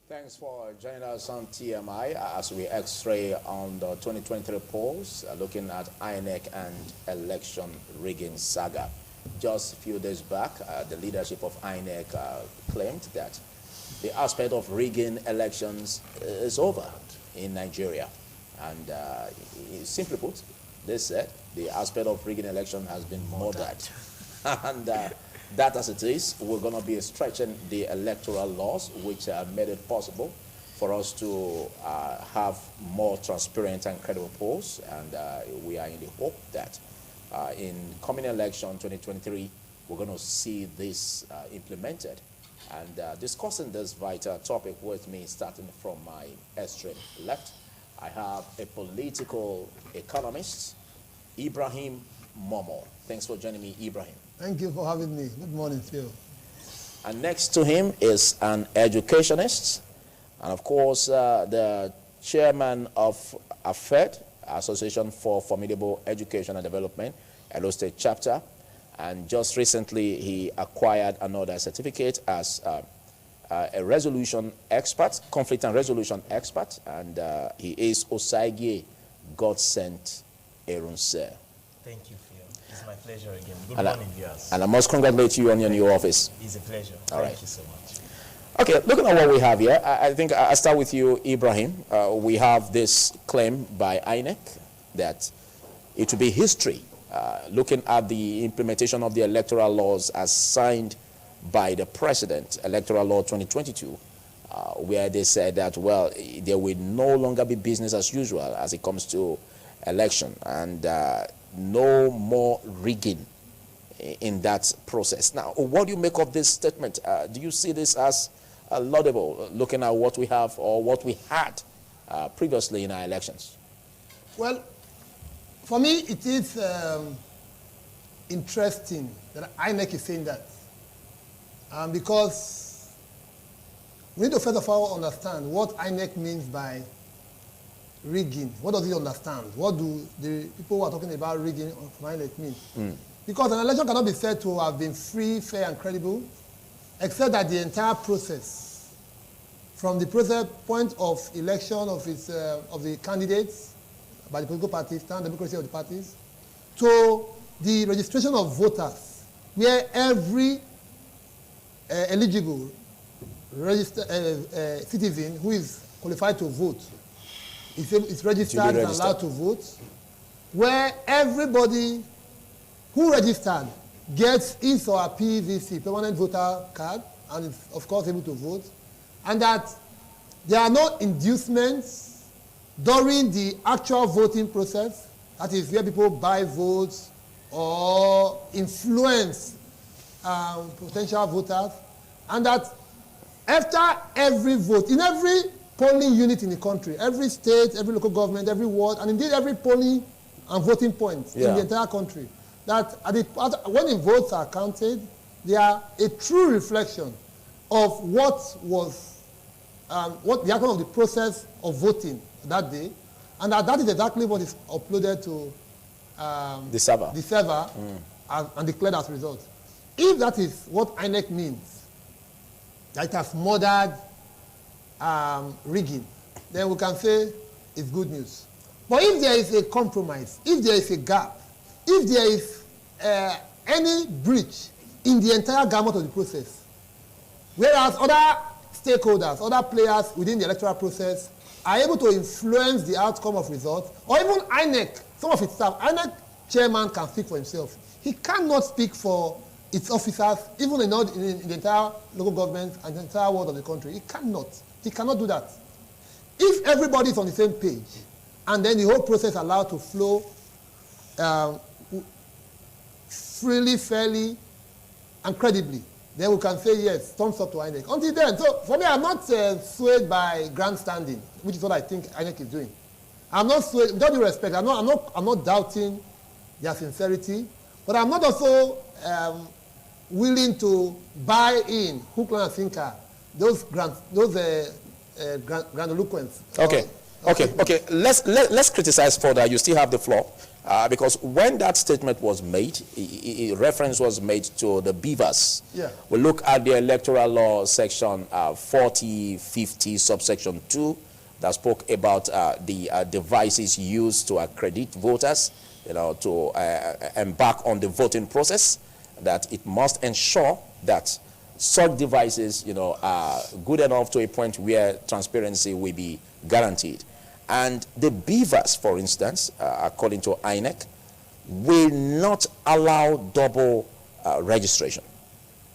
Thanks for joining us on TMI as we x-ray on the 2023 polls, looking at INEC and election rigging saga. Just a few days back, the leadership of INEC claimed that the aspect of rigging elections is over in Nigeria. And simply put, they said the aspect of rigging election has been murdered. And that as it is, we're going to be stretching the electoral laws, which made it possible for us to have more transparent and credible polls. And we are in the hope that in coming election 2023, we're going to see this implemented. And discussing this vital topic with me, starting from my extreme left, I have a political economist, Ibrahim Momo. Thanks for joining me, Ibrahim. Thank you for having me. Good morning, Phil. And next to him is an educationist, and of course, the chairman of AFED, Association for Formidable Education and Development, Edo State Chapter. And just recently, he acquired another certificate as a resolution expert, conflict and resolution expert, and he is Osagie God-sent Erunse. Thank you, Phil. It's my pleasure again. Good morning, viewers. And I must congratulate you on your new office. It's a pleasure. All right. Thank you so much. Okay, looking at what we have here, I think I'll start with you, Ibrahim. We have this claim by INEC that it will be history, looking at the implementation of the electoral laws as signed by the president, Electoral Law 2022, where they said that, well, there will no longer be business as usual as it comes to election, and no more rigging in that process. Now, what do you make of this statement? Do you see this as laudable, looking at what we have or what we had previously in our elections? Well, for me, it is interesting that INEC is saying that. Because we need to first of all understand what INEC means by rigging. What does it understand? What do the people who are talking about rigging from INEC mean? Because an election cannot be said to have been free, fair, and credible, except that the entire process, from the process point of election of the candidates by the political parties, standard democracy of the parties, to the registration of voters, where every eligible citizen who is qualified to vote is registered and allowed to vote, where everybody who registered gets his or her PVC, permanent voter card, and is of course able to vote, and that there are no inducements during the actual voting process, that is where people buy votes or influence potential voters, and that after every vote, in every polling unit in the country, every state, every local government, every ward, and indeed every polling and voting point in the entire country, that when the votes are counted, they are a true reflection of what was what the outcome of the process of voting that day, and that is exactly what is uploaded to the server, and declared as result. If that is what INEC means, that it has murdered rigging, then we can say it's good news. But if there is a compromise, if there is a gap, if there is any breach in the entire gamut of the process, whereas other stakeholders, other players within the electoral process are able to influence the outcome of results, or even INEC, some of its staff, INEC chairman can speak for himself. He cannot speak for its officers, even in the entire local government and the entire world of the country. He cannot. He cannot do that. If everybody is on the same page, and then the whole process allowed to flow freely, fairly, and credibly, then we can say yes, thumbs up to INEC. Until then, so for me, I'm not swayed by grandstanding, which is what I think INEC is doing. I'm not swayed, with all due respect, I'm not doubting their sincerity, but I'm not also willing to buy in hook, line, and sinker those grandiloquence. Okay. Let's criticize further. You still have the floor. Because when that statement was made, reference was made to the beavers. Yeah. We look at the electoral law section 4050 subsection 2 that spoke about the devices used to accredit voters, to embark on the voting process, that it must ensure that such devices, are good enough to a point where transparency will be guaranteed. And the beavers, for instance, according to INEC, will not allow double registration.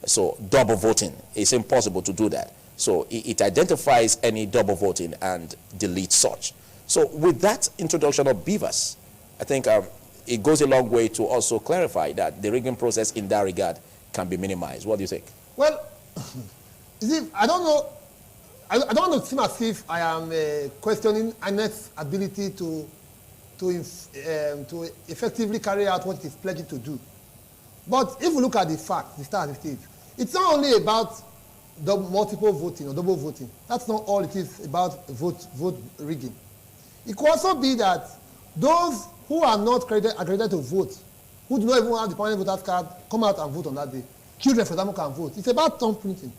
So double voting, it's impossible to do that. So it identifies any double voting and deletes such. So with that introduction of beavers, I think it goes a long way to also clarify that the rigging process in that regard can be minimized. What do you think? Well, you see, I don't know. I don't want to seem as if I am questioning INEC's ability to effectively carry out what it is pledging to do. But if we look at the facts, the statistics, it's not only about multiple voting or double voting. That's not all it is about vote rigging. It could also be that those who are not accredited to vote, who do not even have the permanent voter's card, come out and vote on that day. Children, for example, can vote. It's about thumb printing.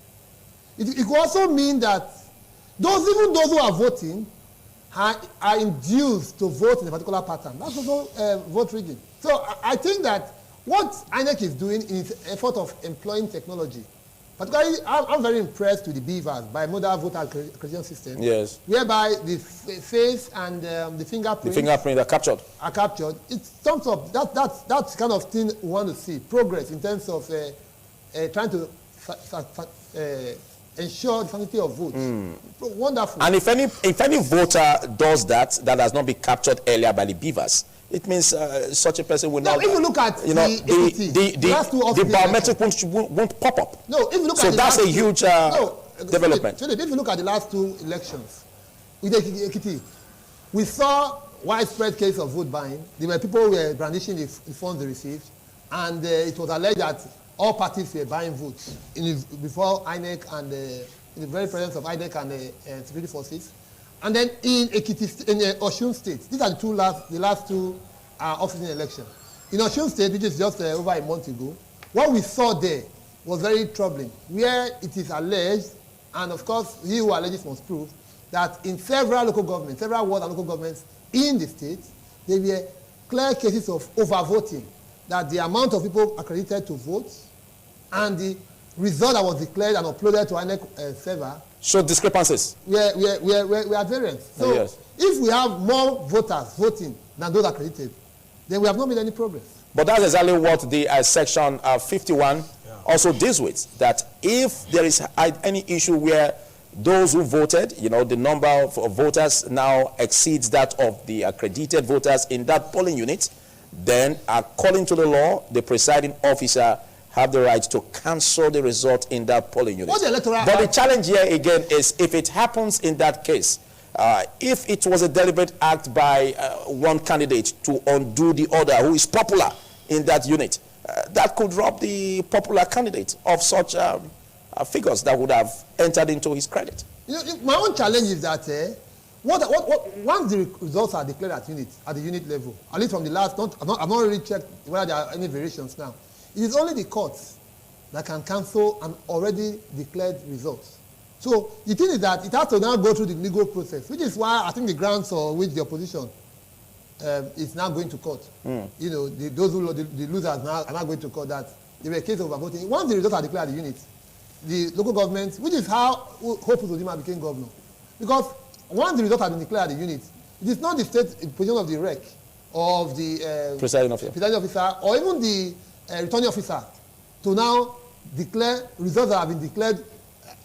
It could also mean that even those who are voting are induced to vote in a particular pattern. That's also vote rigging. So I think that what INEC is doing in its effort of employing technology, particularly I'm very impressed with the beavers, bimodal voter accreditation system, yes, whereby the face and the fingerprint are captured. It's terms of that's kind of thing we want to see, progress in terms of trying to ensure the sanctity of votes. Wonderful. And if any voter does that has not been captured earlier by the beavers, it means such a person will not. If you look at the biometric won't pop up. No, if you look so at that's a huge development. Philip, if you look at the last two elections, with Ekiti, we saw widespread case of vote buying. There were people who were brandishing the funds they received, and it was alleged that all parties were buying votes before INEC and in the very presence of INEC and the security forces. And then in Ekiti, in Osun State, these are the last two officing elections. In Osun State, which is just over a month ago, what we saw there was very troubling, where it is alleged, and of course, he who alleges must prove, that in several local governments, several ward and local governments in the state, there were clear cases of overvoting, that the amount of people accredited to vote and the result that was declared and uploaded to INEC server show discrepancies. We are at variance. So yes, if we have more voters voting than those accredited, then we have not made any progress. But that's exactly what the section 51 also deals with, that if there is any issue where those who voted, the number of voters now exceeds that of the accredited voters in that polling unit, then according to the law, the presiding officer have the right to cancel the result in that polling unit. But the challenge here again is if it happens in that case, if it was a deliberate act by one candidate to undo the other who is popular in that unit, that could rob the popular candidate of such figures that would have entered into his credit. My own challenge is that once the results are declared at the unit level, at least from the last, I've not really checked whether there are any variations now. It is only the courts that can cancel an already declared result. So the thing is that it has to now go through the legal process, which is why I think the grounds for which the opposition is now going to court. Those who the losers now are now going to court, that there were cases of overvoting. Once the results are declared at the unit, the local government, which is how Hope Uzodinma became governor, because once the results have been declared at the unit, it is not the state position of the REC or of the presiding officer or even the returning officer to now declare results that have been declared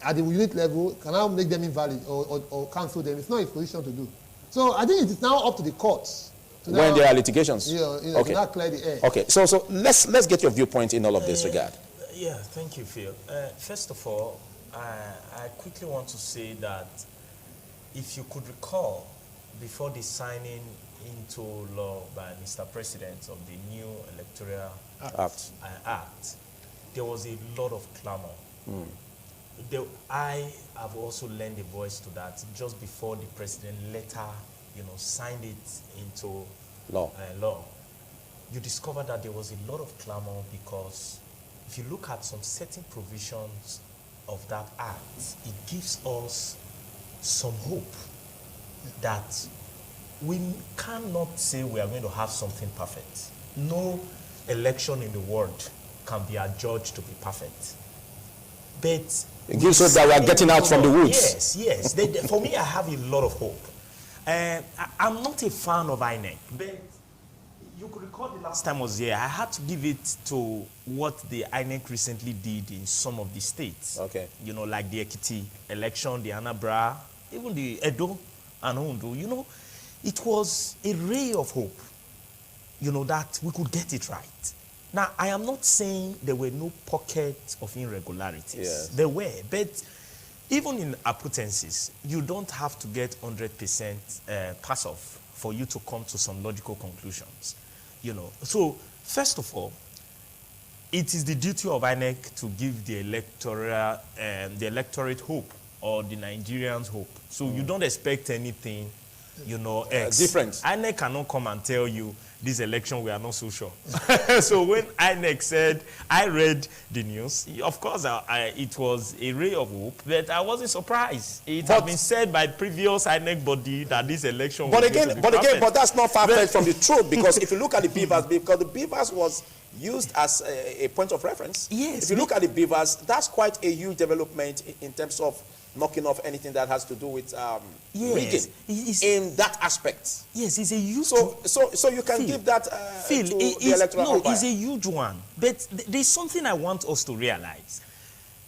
at the unit level, can now make them invalid or cancel them. It's not his position to do. So I think it is now up to the courts to when there are litigations. Okay. To now clear the air. Okay. So let's get your viewpoint in all of this regard. Yeah, thank you, Phil. First of all, I quickly want to say that if you could recall, before the signing into law by Mr. President of the new electoral act, there was a lot of clamor. I have also lent a voice to that just before the president later, signed it into law. you discover that there was a lot of clamor because if you look at some certain provisions of that act, it gives us some hope that we cannot say we are going to have something perfect. No election in the world can be adjudged to be perfect. But it gives hope that we are getting out from the woods. Yes. For me, I have a lot of hope. I'm not a fan of INEC, but you could recall the last time I was here, I had to give it to what the INEC recently did in some of the states. Okay. You know, like the Ekiti election, the Anambra, even the Edo and Ondo. You know, it was a ray of hope, you know, that we could get it right. Now, I am not saying there were no pockets of irregularities. Yes. There were, but even in apputencies, you don't have to get 100% pass off for you to come to some logical conclusions, you know. So, first of all, it is the duty of INEC to give the electorate hope, or the Nigerians hope. So you don't expect anything, you know, different. INEC cannot come and tell you this election we are not so sure. So when INEC said, I read the news, of course it was a ray of hope, but I wasn't surprised. It had been said by previous INEC body that this election but that's not far-fetched from the truth, because if you look at the beavers, because the beavers was used as a point of reference. Yes. If you look at the beavers, that's quite a huge development in terms of knocking off anything that has to do with rigging in that aspect. Yes, it's a huge. So you can give that to the electoral umpire. It's a huge one. But there's something I want us to realize.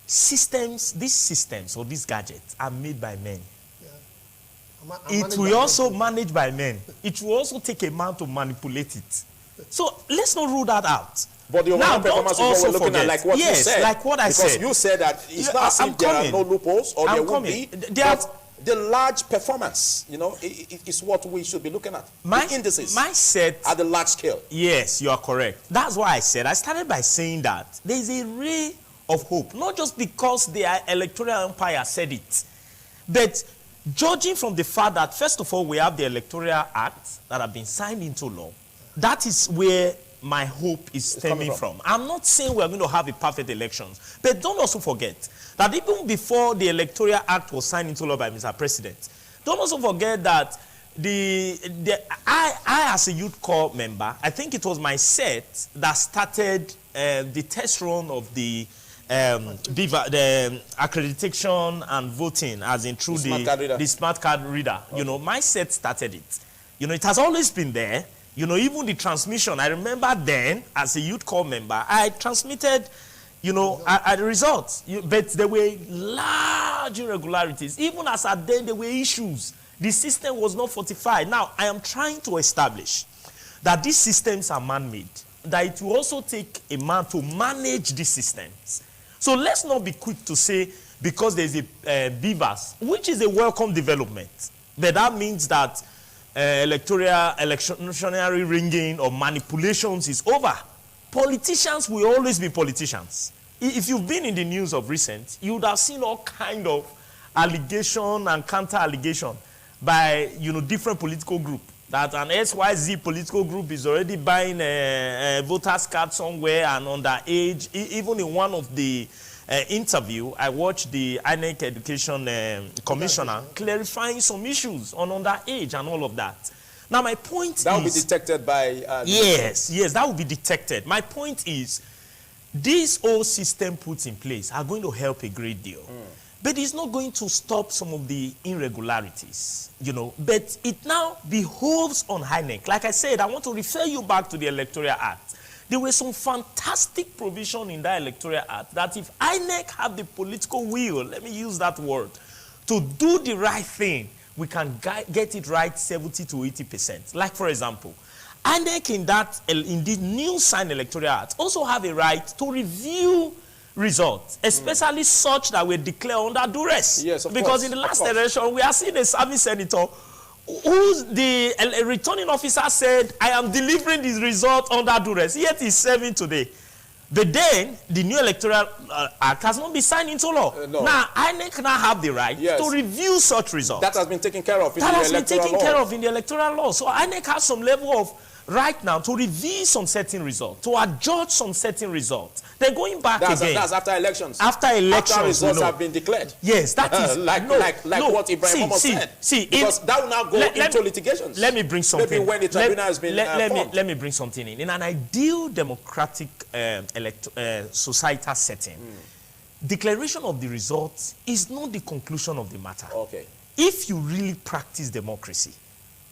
These systems or these gadgets are made by men. Yeah. It will also managed by men. It will also take a man to manipulate it. So let's not rule that out. But the overall performance is what we're looking at, like what you said. Like what I said. Because you said that it's not as if there are no loopholes, or there will be. But the large performance, you know, is what we should be looking at. The indices at the large scale. Yes, you are correct. That's why I said, I started by saying that there is a ray of hope, not just because the electoral umpire said it, but judging from the fact that, first of all, we have the Electoral Act that have been signed into law. That is where my hope is stemming from. I'm not saying we're going to have a perfect elections, but don't also forget that even before the Electoral Act was signed into law by Mr. President, don't also forget that I as a youth corps member, I think it was my set that started the test run of the accreditation and voting, as in through the smart card reader. Okay. You know, my set started it. You know, it has always been there. You know, even the transmission, I remember then, as a youth corps member, I transmitted, you know, the results. But there were large irregularities. Even as at then, there were issues. The system was not fortified. Now, I am trying to establish that these systems are man-made, that it will also take a man to manage these systems. So let's not be quick to say, because there's a BVAS, which is a welcome development, but that means that electionary ringing or manipulations is over. Politicians will always be politicians. If you've been in the news of recent, you would have seen all kind of allegation and counter-allegation by, you know, different political group. That an XYZ political group is already buying a voter's card somewhere and underage. Even in one of the interview, I watched the INEC Education Commissioner clarifying some issues on underage and all of that. Now, my point is... That will be detected by... yes, that will be detected. My point is, this whole system put in place are going to help a great deal. But it's not going to stop some of the irregularities, you know. But it now behoves on INEC. Like I said, I want to refer you back to the Electoral Act. There were some fantastic provision in that Electoral Act that if INEC have the political will, let me use that word, to do the right thing, we can get it right 70 to 80%. Like, for example, INEC in the new signed Electoral Act also have a right to review results, especially such that were declared under duress. Yes, of because course, in the last election, we are seeing a serving senator who's the returning officer said, I am delivering this result under duress, yet he's serving today. But then, the new Electoral Act has not been signed into law. No. Now, INEC now have the right to review such results. That has been taken care of in the electoral law. in the electoral law. So INEC has some level of right now to reveal some certain results, to adjudge some certain results. They're going back again. That's after elections. After elections, after results have been declared. Yes, that is like what Ibrahim Momo said. Because that will now go into litigations. Let me bring something. Maybe when the tribunal has been formed. Let me bring something in. In an ideal democratic societal setting, declaration of the results is not the conclusion of the matter. Okay. If you really practice democracy,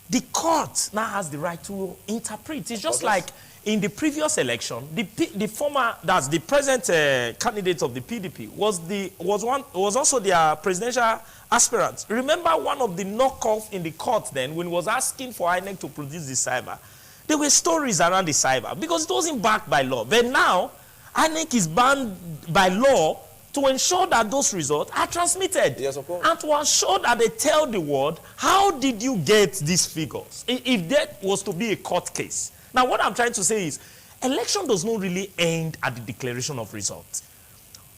the court now has the right to interpret. It's just like in the previous election, the former, that's the present candidate of the PDP, was also their presidential aspirant. Remember one of the knockoff in the court then, when he was asking for INEC to produce the cyber, there were stories around the cyber because it wasn't backed by law. But now, INEC is banned by law to ensure that those results are transmitted. Yes, of course. And to ensure that they tell the world, how did you get these figures? If that was to be a court case. Now, what I'm trying to say is, election does not really end at the declaration of results.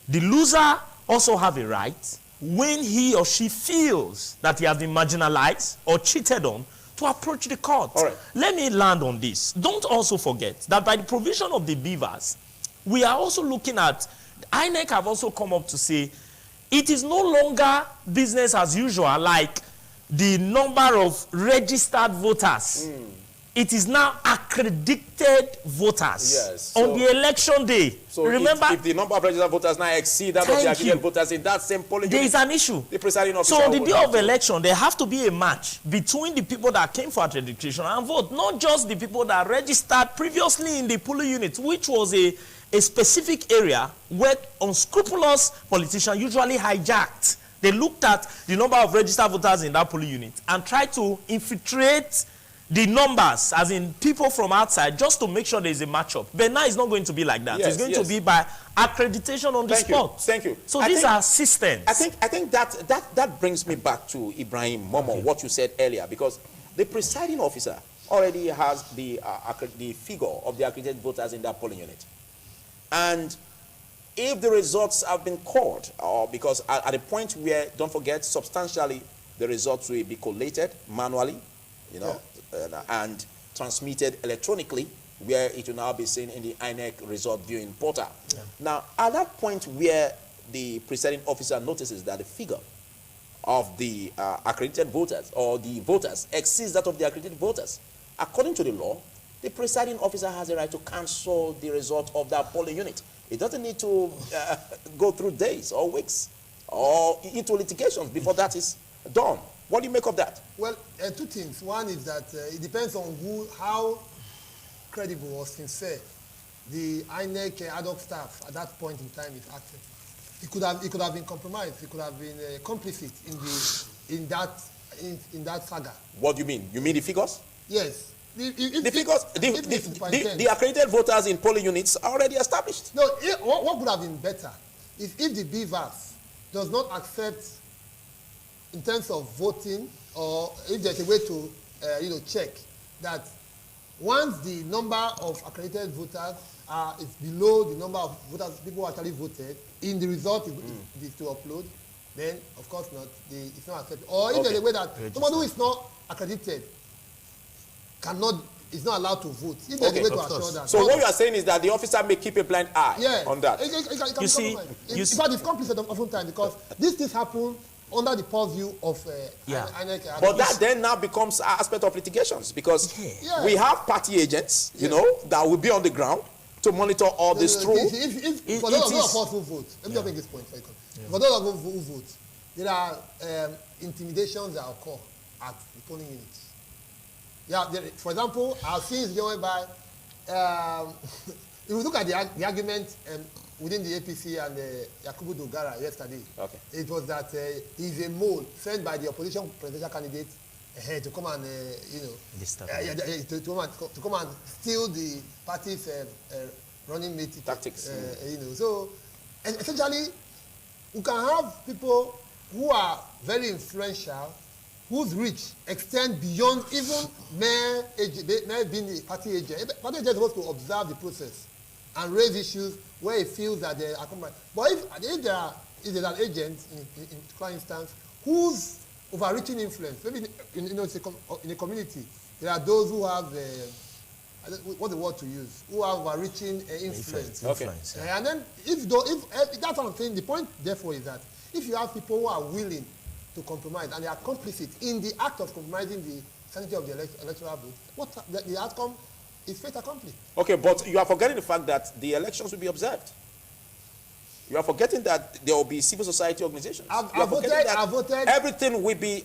The loser also have a right, when he or she feels that he has been marginalized or cheated on, to approach the court. All right. Let me land on this. Don't also forget that by the provision of the beavers, we are also looking at, INEC have also come up to say, it is no longer business as usual, like the number of registered voters. It is now accredited voters on the election day. So remember, if the number of registered voters now exceed that of the accredited voters in that same polling there is an issue. The presiding officer. So on the day of election, there have to be a match between the people that came for accreditation and vote, not just the people that registered previously in the polling unit, which was a specific area where unscrupulous politicians usually hijacked. They looked at the number of registered voters in that polling unit and tried to infiltrate the numbers, as in people from outside, just to make sure there is a matchup. But now it's not going to be like that. Yes, it's going to be by accreditation on the spot. Thank you. So these are systems. I think that brings me back to Ibrahim Momo, what you said earlier, because the presiding officer already has the figure of the accredited voters in that polling unit. And if the results have been called, or because at a point where, don't forget, substantially the results will be collated manually, and transmitted electronically, where it will now be seen in the INEC result viewing portal. Now, at that point where the presiding officer notices that the figure of the accredited voters or the voters exceeds that of the accredited voters, according to the law, the presiding officer has a right to cancel the result of that polling unit. It doesn't need to go through days or weeks or into litigations before that is done. What do you make of that? Well, two things. One is that it depends on how credible or sincere the INEC ad hoc staff at that point in time is acting. It could have been compromised. It could have been complicit in that saga. What do you mean? You mean the figures? Yes. The accredited voters in polling units are already established. No, what would have been better is if the BVAS does not accept, in terms of voting, or if there's a way to check that once the number of accredited voters is below the number of voters people who actually voted in the result is to upload, then of course not, it's not accepted. Or if there's a way that someone who is not accredited is not allowed to vote. If there's a way to assure that. So what you are saying is that the officer may keep a blind eye on that. You see, in fact, it's complicit oftentimes because these things happen under the purview of INEC. But that then now becomes an aspect of litigations because we have party agents, that will be on the ground to monitor all this through. For those of us who vote, let me just make this point. For those of us who vote, there are intimidations that occur at the polling units. For example, I've seen going by. If we look at the argument within the APC and Yakubu Dogara yesterday, it was that he's a mole sent by the opposition presidential candidate to come and to come and steal the party's running mate tactics. So essentially, we can have people who are very influential, whose reach extend beyond even mere being the party agent. Party agent is supposed to observe the process and raise issues where he feels that they are compromised. But if there's an agent, in particular instance, whose overreaching influence, maybe in a community, there are those who have what's the word to use, who have overreaching influence. Okay. Yeah. And then if that's what I'm saying, the point therefore is that if you have people who are willing to compromise and they are complicit in the act of compromising the sanity of the electoral vote, the outcome is fait accompli. Okay, but you are forgetting the fact that the elections will be observed. You are forgetting that there will be civil society organizations. I voted. Everything will be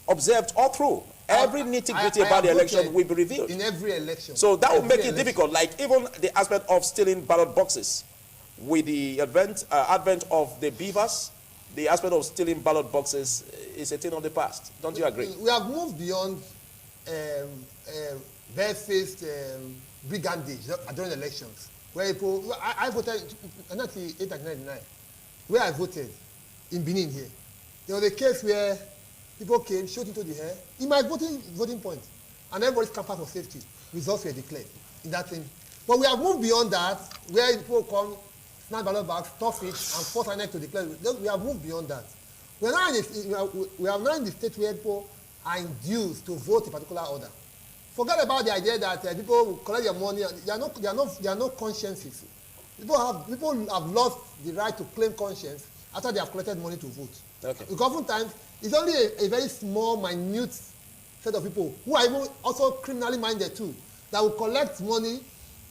observed all through. Every nitty-gritty about the election will be revealed. In every election. So that will make it difficult. Like even the aspect of stealing ballot boxes. With the advent of the beavers, the aspect of stealing ballot boxes is a thing of the past. Don't you agree? We have moved beyond barefaced brigandage during elections. Where people, I voted in 1999, where I voted in Benin here. There was a case where people came, shot into the air, in my voting point, and everybody's camped for safety. Results were declared in that thing. But we have moved beyond that, where people come, snap ballot bags, stuff it, and force INEC to declare. We have moved beyond that. We are now in the state where people are induced to vote a particular order. Forget about the idea that people will collect their money. There are no consciences. People have lost the right to claim conscience after they have collected money to vote. Okay. Because oftentimes it's only a very small, minute set of people who are even also criminally minded too that will collect money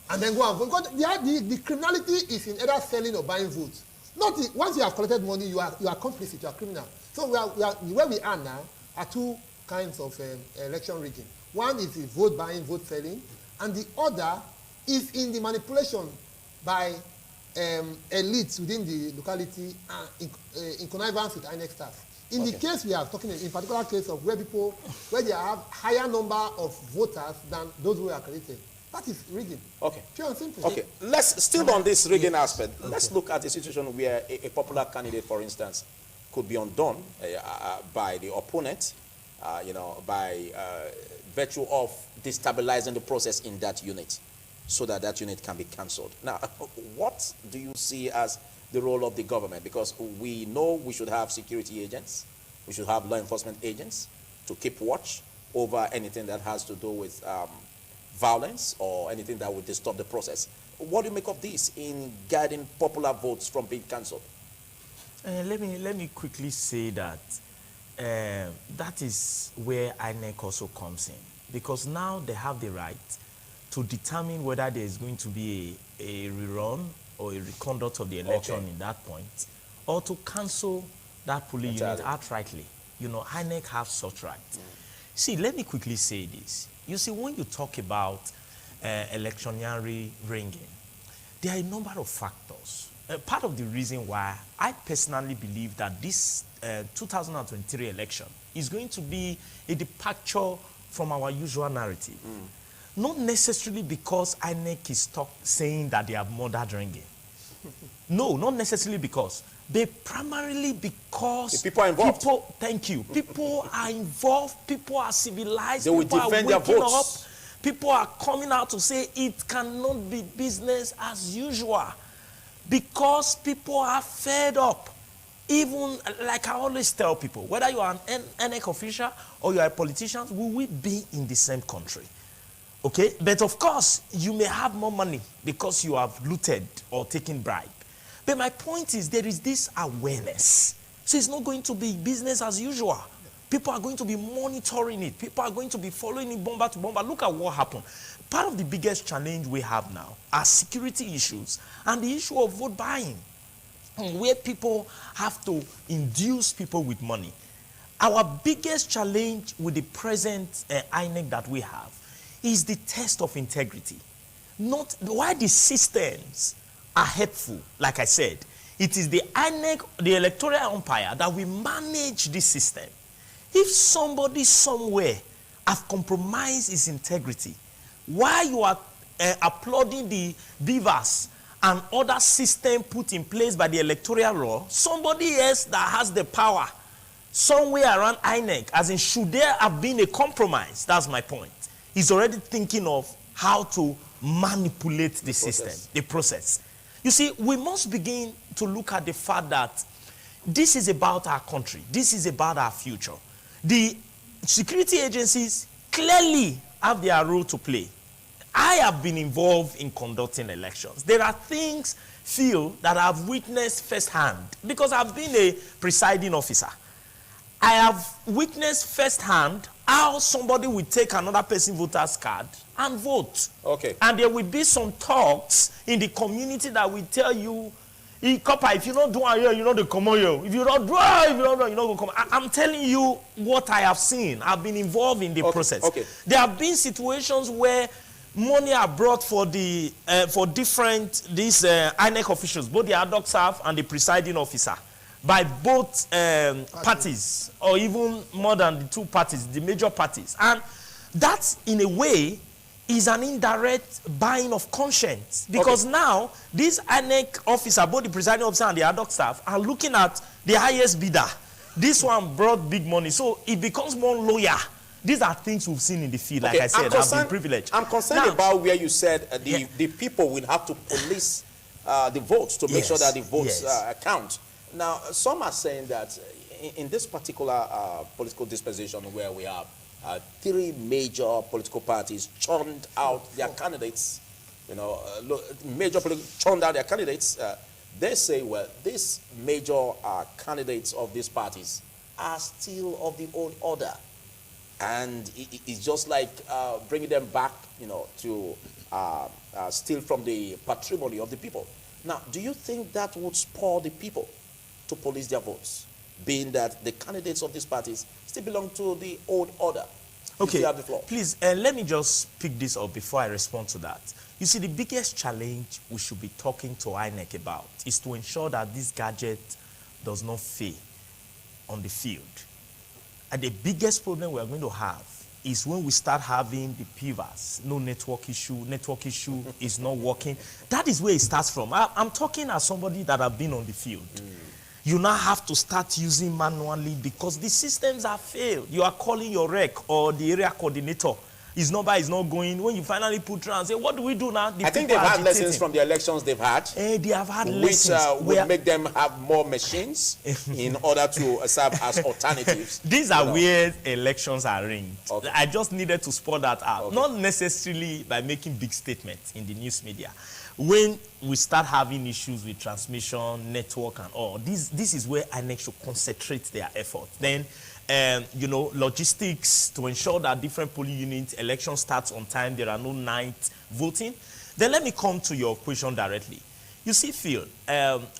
and then go and vote. Because the criminality is in either selling or buying votes. Once you have collected money, you are complicit, you are criminal. So where we are now are two kinds of election rigging. One is the vote buying, vote selling, and the other is in the manipulation by elites within the locality in connivance with INEC staff. In the case we are talking, in particular case of where they have higher number of voters than those who are accredited. That is rigging. Okay. Pure and simple. Okay. Let's still on this rigging aspect. Okay. Let's look at a situation where a popular candidate, for instance, could be undone by the opponent, by virtue of destabilizing the process in that unit, so that unit can be cancelled. Now, what do you see as the role of the government? Because we know we should have security agents, we should have law enforcement agents to keep watch over anything that has to do with violence or anything that would disturb the process. What do you make of this in guiding popular votes from being cancelled? Let me quickly say that that is where INEC also comes in, because now they have the right to determine whether there is going to be a rerun or a reconduct of the election in that point, or to cancel that polling unit outrightly. INEC have such right. See, let me quickly say this. You see, when you talk about electioneering ringing, there are a number of factors. Part of the reason why I personally believe that this 2023 election is going to be a departure from our usual narrative. Not necessarily because INEC is saying that they have murdered ringing. No, not necessarily because. They primarily because the people are involved. Thank you. People are involved. People are civilized. They will defend their votes. People are coming out to say it cannot be business as usual, because people are fed up. Even, like I always tell people, whether you are an INEC official or you are a politician, will we be in the same country? Okay? But of course, you may have more money because you have looted or taken bribe. But my point is, there is this awareness. So it's not going to be business as usual. People are going to be monitoring it. People are going to be following it bomber to bomber. Look at what happened. Part of the biggest challenge we have now are security issues and the issue of vote buying, where people have to induce people with money. Our biggest challenge with the present INEC that we have is the test of integrity. Not why the systems are helpful, like I said. It is the INEC, the electoral umpire, that will manage this system. If somebody somewhere have compromised his integrity, while you are applauding the beavers and other system put in place by the electoral law, somebody else that has the power somewhere around INEC, as in should there have been a compromise, that's my point, is already thinking of how to manipulate the system, the process. You see, we must begin to look at the fact that this is about our country. This is about our future. The security agencies clearly have their role to play. I have been involved in conducting elections. There are things, Phil, that I've witnessed firsthand because I've been a presiding officer. I have witnessed firsthand how somebody will take another person's voter's card and vote. Okay. And there will be some talks in the community that will tell you, if you don't do it here, you know the come on here. If you don't do it, if you don't do it, you know come. I'm telling you what I have seen. I've been involved in the process. Okay. There have been situations where money are brought for the INEC officials, both the ad hoc staff and the presiding officer, by both parties, or even more than the two parties, the major parties. And that, in a way, is an indirect buying of conscience. Because now, this INEC officer, both the presiding officer and the ad hoc staff, are looking at the highest bidder. This one brought big money, so it becomes more loyal. These are things we've seen in the field, like I said, I've been privileged. I'm concerned about where you said the people will have to police the votes to make sure that the votes count. Now, some are saying that in this particular political dispensation where we have three major political parties churned out their candidates, churned out their candidates, they say, well, these major candidates of these parties are still of the old order. And it's just like bringing them back, to steal from the patrimony of the people. Now, do you think that would spur the people to police their votes, being that the candidates of these parties still belong to the old order? Okay, you have the floor. Please, let me just pick this up before I respond to that. You see, the biggest challenge we should be talking to INEC about is to ensure that this gadget does not fail on the field. And the biggest problem we are going to have is when we start having the PVAS, no network issue is not working. That is where it starts from. I'm talking as somebody that have been on the field. You now have to start using manually because the systems are failed. You are calling your rec or the area coordinator. His number is not going. When you finally put through and say, what do we do now? I think they've had lessons from the elections they've had. They have had which lessons. Would make them have more machines in order to serve as alternatives. These are where elections are rigged. Okay. I just needed to spot that out. Okay. Not necessarily by making big statements in the news media. When we start having issues with transmission, network, and all, this is where INEC should concentrate their effort. Then, logistics to ensure that different polling units, election starts on time, there are no night voting. Then let me come to your question directly. You see, Phil,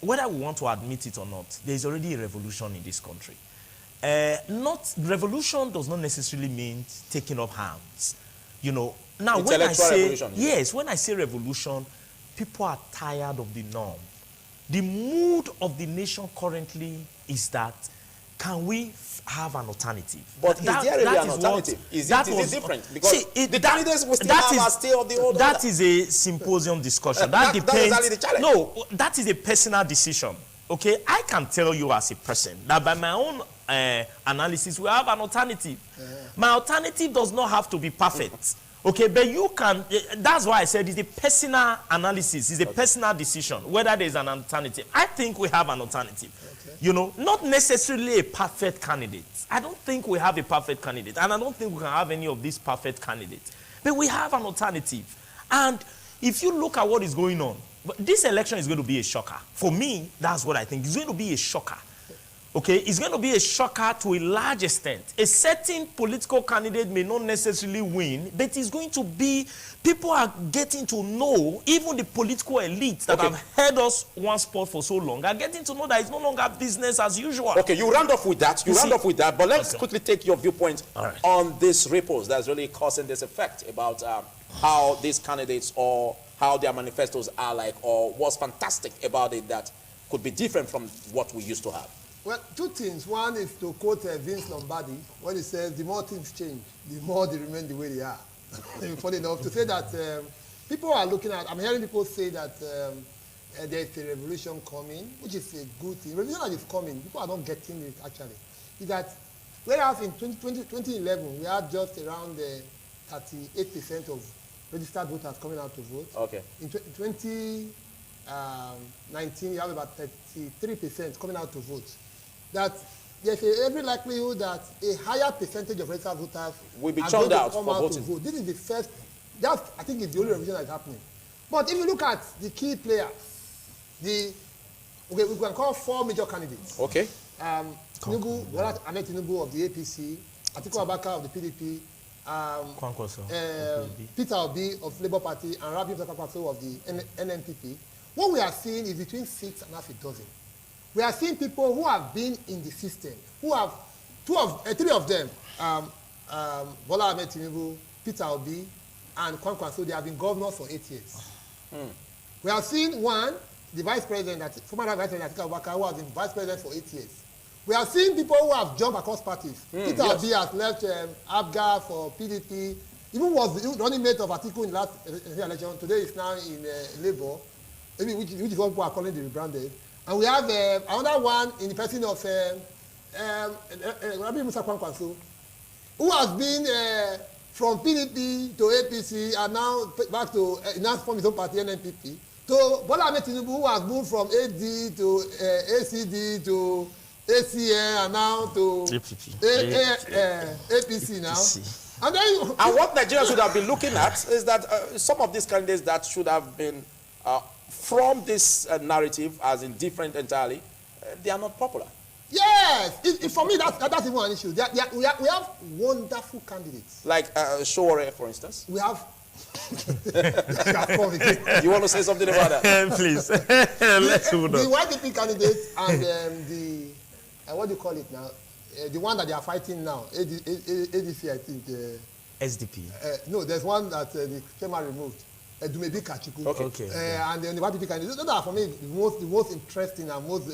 whether we want to admit it or not, there is already a revolution in this country. Revolution does not necessarily mean taking up arms. Now when I say when I say revolution, people are tired of the norm. The mood of the nation currently is that, can we have an alternative? But is there really an alternative? Is it different? Because the candidates we still have are still of the old order. That is a symposium discussion. That depends. That is exactly the challenge. No, that is a personal decision. Okay, I can tell you as a person that by my own analysis, we have an alternative. My alternative does not have to be perfect. Okay, but you can, that's why I said it's a personal analysis, it's a personal decision, whether there's an alternative. I think we have an alternative. Not necessarily a perfect candidate. I don't think we have a perfect candidate, and I don't think we can have any of these perfect candidates. But we have an alternative. And if you look at what is going on, this election is going to be a shocker. For me, that's what I think. It's going to be a shocker. Okay, it's going to be a shocker to a large extent. A certain political candidate may not necessarily win, but it's going to be, people are getting to know, even the political elites that have held us one spot for so long, are getting to know that it's no longer business as usual. Okay, you round off with that, but let's quickly take your viewpoint on this repos that's really causing this effect about how these candidates or how their manifestos are like, or what's fantastic about it that could be different from what we used to have. Well, two things. One is to quote Vince Lombardi when he says, the more things change, the more they remain the way they are. Funny enough, to say that people are looking at, I'm hearing people say that there's a revolution coming, which is a good thing. Revolution that is coming, people are not getting it actually. Is that, whereas in 2011, we had just around 38% of registered voters coming out to vote. Okay. In 2019, we have about 33% coming out to vote. That there's every likelihood that a higher percentage of registered voters will be churned out for voting. Vote. This is the first That, I think, is the only revision that is happening. But if you look at the key players, okay, we can call 4 major candidates. Okay. Tinubu, Bola Ahmed Tinubu of the APC, Atiku Abubakar of the PDP, Peter Obi of Labour Party, and Rabiu Zakakwaso of the NNPP. What we are seeing is between 6 and half a dozen. We are seeing people who have been in the system, who have 3 of them, Bola Ahmed Tinubu, Peter Obi, and Kwankwaso, they have been governors for 8 years. We have seen one, the vice president, former vice president Atiku Abubakar, who has been vice president for 8 years. We have seen people who have jumped across parties. Peter Obi has left ABGA for PDP. Even was the running mate of Atiku in the last election. Today is now in Labour, which is what people are calling the rebranded. And we have another one in the person of Rabi Musa Kwankwaso, who has been from PDP to APC and now back to now from his own party, NNPP, to Bola Ahmed Tinubu, who has moved from AD to ACD to ACN and now to APC now. And what Nigeria should have been looking at is that some of these candidates that should have been from this narrative as indifferent entirely, they are not popular. Yes, for me that's even an issue. We have wonderful candidates. Like Showore, for instance. We have. You want to say something about that? Please. Let's move on. The YPP candidate and the what do you call it now? The one that they are fighting now, ADC, I think. SDP. No, there's one that the chairman removed. Dumebi Kachiku. Okay. And the YPP candidate. Those are for me the most interesting and most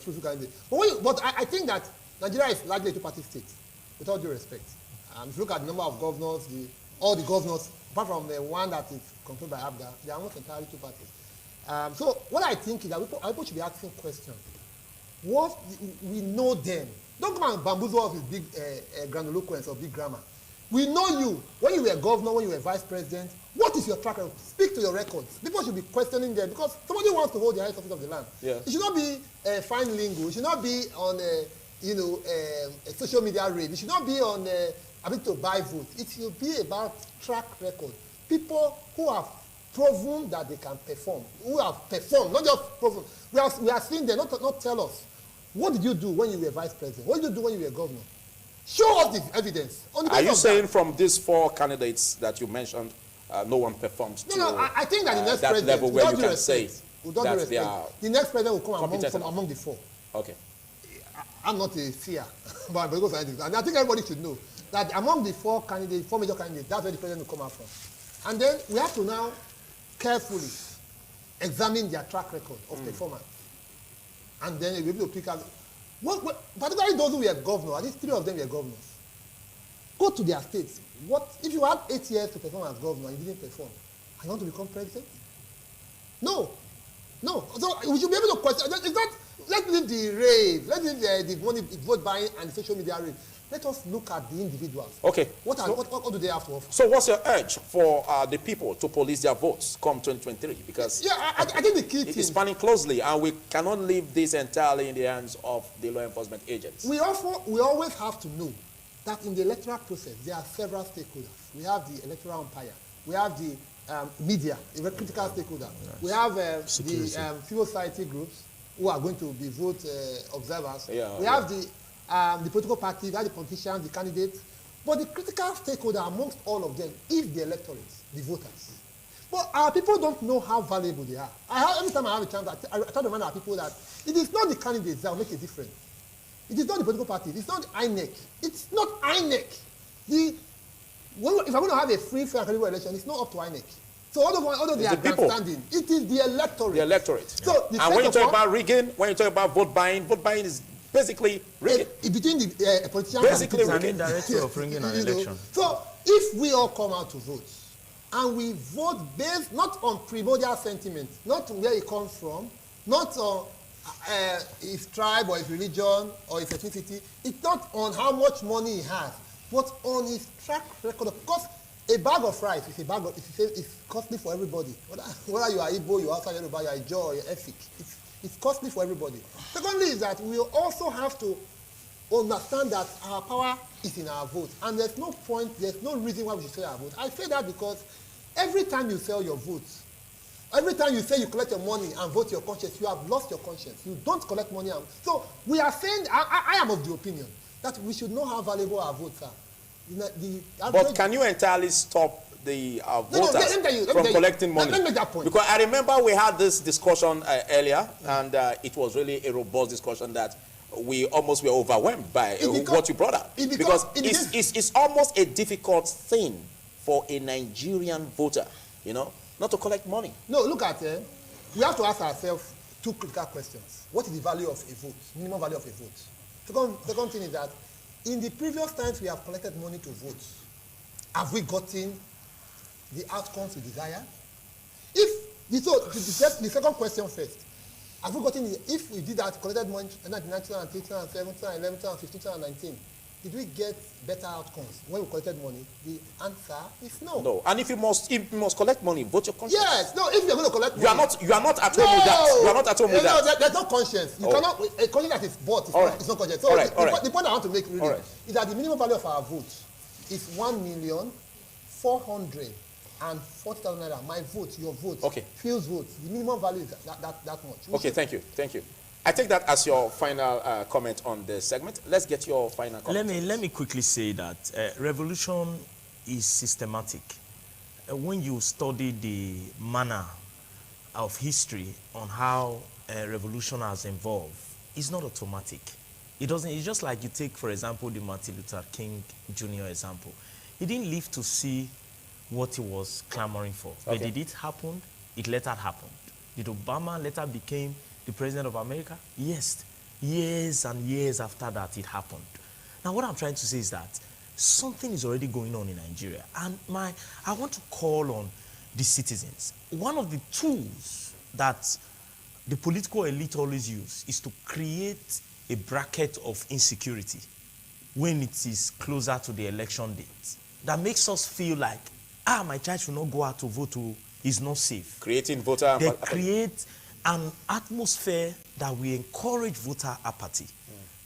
fruitful candidates. But I think that Nigeria is largely a two-party state, with all due respect. If you look at the number of governors, all the governors, apart from the one that is controlled by ABGA, they are almost entirely two parties. So what I think is that people should be asking questions. What we know them. Don't come and bamboozle us with big grandiloquence or big grammar. We know you when you were governor, when you were vice president. What is your track record? Speak to your records. People should be questioning them because somebody wants to hold the highest office of the land. Yeah. It should not be fine lingo. It should not be on a social media raid. It should not be on to buy votes. It should be about track record. People who have proven that they can perform, who have performed, not just proven. We are seeing them, not tell us. What did you do when you were vice president? What did you do when you were governor? Show us the evidence. Are you saying from these 4 candidates that you mentioned, no one performed No, I think that the next that president, level where you can say that they are the next president will come among the 4. Okay. I'm not a seer, but because I do. And I think everybody should know that among the 4 major candidates, that's where the president will come out from. And then we have to now carefully examine their track record of performance. And then we'll be able to pick out, particularly those who were governors, at least 3 of them were governors. Go to their states. If you had 8 years to perform as governor and you didn't perform, and you want to become president? No. So we should be able to question. Let's leave the rave. Let's leave the money, vote buying and the social media rave. Let us look at the individuals. Okay. What do they have to offer? So what's your urge for the people to police their votes come 2023? Because I think the key thing is spanning closely, and we cannot leave this entirely in the hands of the law enforcement agents. We always have to know that in the electoral process, there are several stakeholders. We have the electoral umpire. We have the media, a critical stakeholder. Yes. We have the civil society groups who are going to be vote observers. We have the political parties, we have the politicians, the candidates. But the critical stakeholder amongst all of them is the electorate, the voters. But our people don't know how valuable they are. Every time I have a chance, I try to remind our people that it is not the candidates that will make a difference. It is not the political parties. It's not INEC. It's not INEC. If we're going to have a free, fair, and credible election, it's not up to INEC. So although they are grandstanding, it is the electorate. The electorate. So and when you talk about rigging, when you talk about vote buying is basically rigging. Between the politicians basically and the an indirect way of rigging an election. So if we all come out to vote, and we vote based not on primordial sentiment, not where it comes from, not on his tribe or his religion or his ethnicity, it's not on how much money he has, but on his track record. Because a bag of rice is it's costly for everybody. Whether you are Igbo, you are outside Yoruba, you are Ijo, or you are Efik, it's costly for everybody. Secondly is that we also have to understand that our power is in our vote. And there's no reason why we should say our vote. I say that because Every time you sell your votes, every time you say you collect your money and vote your conscience, you have lost your conscience. You don't collect money. So we are saying, I am of the opinion that we should know how valuable our votes are. But can you entirely stop the voters from collecting money? Let me make that point. Because I remember we had this discussion earlier, and it was really a robust discussion that we almost were overwhelmed by what you brought up. Because it's almost a difficult thing for a Nigerian voter, you know, not to collect money. No, look at it. We have to ask ourselves two critical questions. What is the value of a vote? Minimum value of a vote. Second thing is that in the previous times we have collected money to vote, have we gotten the outcomes we desire? The second question first. Have we gotten, if we did that, collected money in 2019, 2017, 2011, 2015, 2019, did we get better outcomes when we collected money? The answer is no. No. And if you must collect money, vote your conscience. Yes. No. If you're going to collect money, you are not at home with that. You are not at home with that. No, there's no conscience. You cannot. A conscience that is bought is not conscience. So the point I want to make really is that the minimum value of our vote is 1,440,000 naira. My vote, your vote, Phil's vote. The minimum value is that much. Okay. Thank you. I take that as your final comment on the segment. Let's get your final comment. Let me quickly say that revolution is systematic. When you study the manner of history on how revolution has evolved, it's not automatic. It's just like you take, for example, the Martin Luther King Jr. example. He didn't live to see what he was clamoring for. But did it happen? It later happened. Did Obama later became the president of America? Yes. Years and years after that, it happened. Now, what I'm trying to say is that something is already going on in Nigeria. And I want to call on the citizens. One of the tools that the political elite always use is to create a bracket of insecurity when it is closer to the election date. That makes us feel like, my child should not go out to vote, is not safe. Creating voter They create an atmosphere that will encourage voter apathy.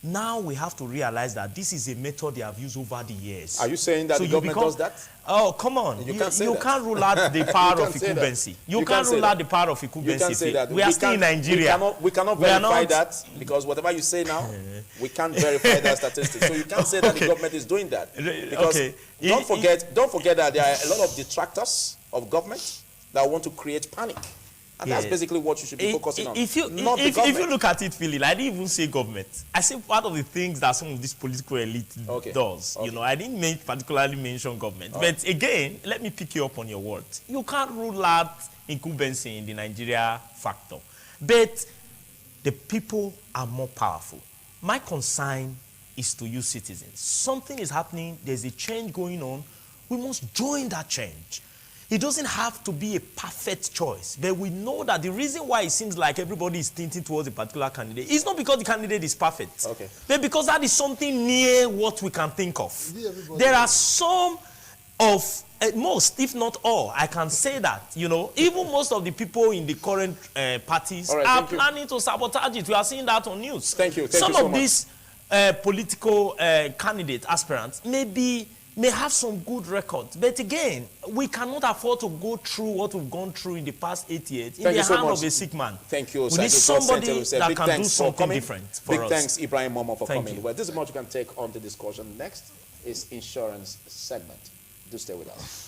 Now we have to realize that this is a method they have used over the years. Are you saying that the government does that? Oh, come on. You can't rule out the power of incumbency. You can't rule out the power of incumbency. You can't say that. We are still in Nigeria. We cannot verify that, because whatever you say now, we can't verify that statistic. So you can't say that the government is doing that. Because don't forget that there are a lot of detractors of government that want to create panic. And that's basically what you should be focusing on. If you look at it, Philly, I didn't even say government. I say part of the things that some of this political elite does. You know, I didn't particularly mention government. But again, let me pick you up on your words. You can't rule out incumbency in the Nigeria factor. But the people are more powerful. My concern is to you citizens. Something is happening. There's a change going on. We must join that change. It doesn't have to be a perfect choice, but we know that the reason why it seems like everybody is tinting towards a particular candidate is not because the candidate is perfect, but because that is something near what we can think of. There are some of, most, if not all, I can say that, you know, even most of the people in the current parties are planning to sabotage it. We are seeing that on news. Thank you. Some of these political candidate aspirants may have some good records. But again, we cannot afford to go through what we've gone through in the past 8 years in the hand of a sick man. Thank you. We need somebody that can do something different for us. Big thanks, Ibrahim Momo, for coming. Well, this is much you can take on the discussion. Next is insurance segment. Do stay with us.